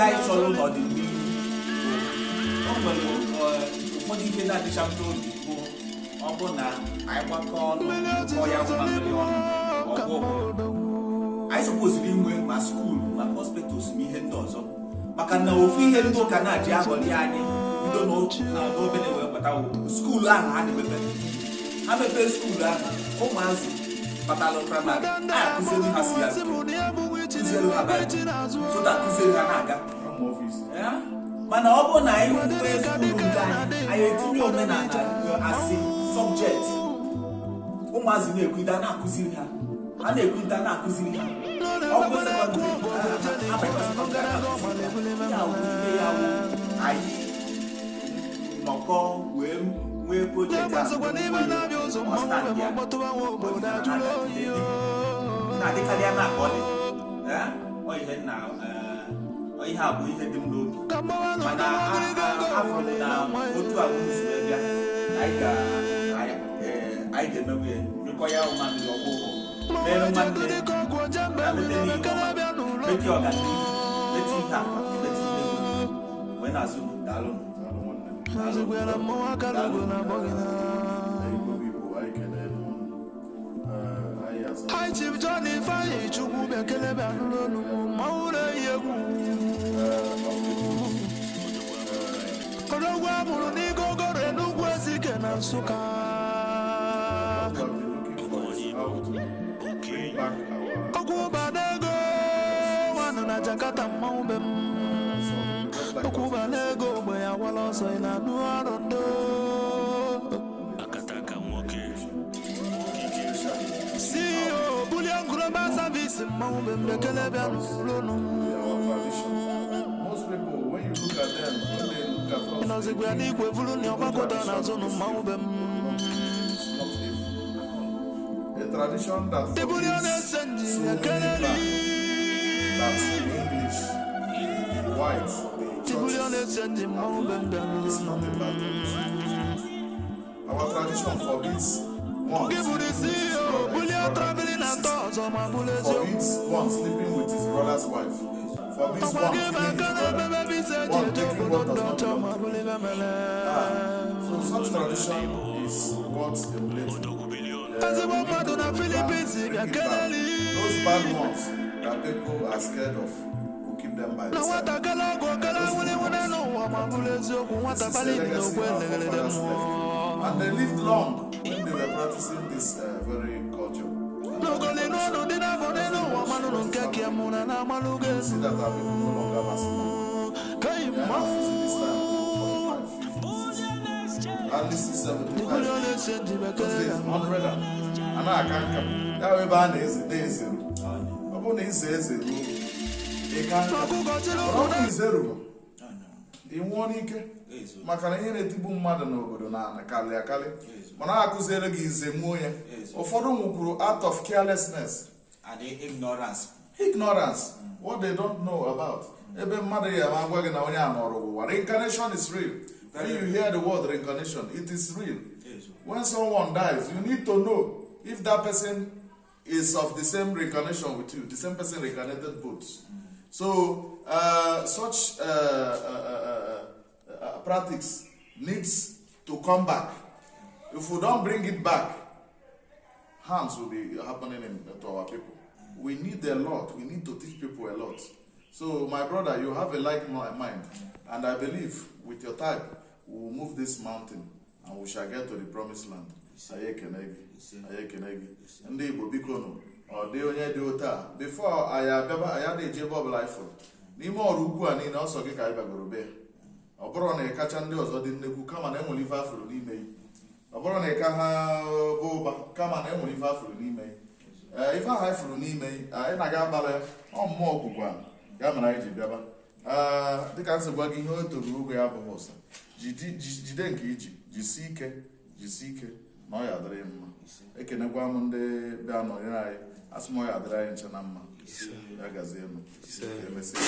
anyị chọrọ n'ọdịnihu o nwere ụfọdụ ihe na-adịcha mfe obi bụ ọ bụ na anyị gbakọ ọnụ kọọ ya ụmamịrị ọnụ ọgwụ anyị sọpụziri inwe ma skuulu ma hospitals ma ihe ndị ọzọ maka na ofu ihe ndị ụka na-adị aghọli anyị bido n'obere wee kpata skuulu ahụ ha na-emepe ha mepee skuulu ahụ ụmụazị batalụ praịmarị a akụzielu ha si ya kụzielu ha baịbụl sota kụzielu ha na-aga mana ọ bụrụ na anyị mepee skuulu nke anyị etinye omenala asị sọbjekt ụmụazị na-ekwuta na-akụziri ha a na-ekwuta na-akụziri ha ọ bụ sekọndịrị anyị nọkọ wee nwee projekti na-adịkarị ya na-akọ dị ihe a bụ ihe dị m n'obi mana afọ na otu abụzi wee bịa anyị ga-emewe nyekọ ya ụmamiri ọgwụgwọ mere nwanne meti ọganihu meti ihe akpa meti ihe wee na-azụ daalụ Hi Chief Johnny Faye Chukwu bekele bịanụrụ ma ụlọ egwu odogwu amụrụ n'Igogoro Enugwu Ezike na Nsụka okwu banego nwanụ na Jakarta mmanwụ be m okwu banego mgbe ya wala ọsọ ị na-anụ ọrụ ndo CEO Bullion Global Service mmanwụ be m bekele bịanụrụ Most people, when you look at them, when they look at us, nọzigwe ya n'ikwe vulu na ọgbakọta n'azụ nụ mmanwụ be m a tradition that forbids so many that's in English, white, the church, our tradition forbids one sleeping with his brother's wife, forbids one killing his brother, one taking what does not belong. So such tradition is what emulates those bad ones that people are scared of will keep them by the side. This is the legacy our forefathers left. And they lived long when they were practicing this very culture. See that our people no longer vaccinated. They are facing this time at least 75 because they 100 and I can't come. That way ban is zero. Upon is zero. They can't come. Zero. In one week, Macaroni Tibu Mother no na Kali Akali. Monaka Zero is a moya. Or for them out of carelessness and ignorance. Ignorance. What they don't know about. Even Mother reincarnation is real. When you hear the word reincarnation, it is real. When someone dies, you need to know if that person is of the same reincarnation with you. The same person reincarnated both. So, such practice needs to come back. If we don't bring it back, harms will be happening to our people. We need a lot. We need to teach people a lot. So, my brother, you have a like mind. And I believe with your type, we will move this mountain and we shall get to the promised land. Ndị Igbo biko nụ ọ dị onye dị ụta before aya dị ejebe ọbụla ifo n'ime ọrụ ukwu a niile ọsọ gị ka anyị bagoro be ọ bụrụ na ị kacha ndị ọzọ dị nnekwu kama na enwere ife afụrụ n'ime yi ọ bụrụ na ị ka ha bụ ụba kama na enwere ife afụrụ n'ime yi ife ahụ anyị fụrụ n'ime yi anyị na-aga agbara ọ mmụọ ọgwụgwa ya mere anyị ji bịaba dịka nsị gwa gị ihe o toro ogo ya abụghị ụsa jide nke iji jisi ike na ọ ya dịrị mma ekenekwa m ndị bịa nọnyere anyị asị m ọ ya dịrị anyị nche na mma ya gazie nụ emesịa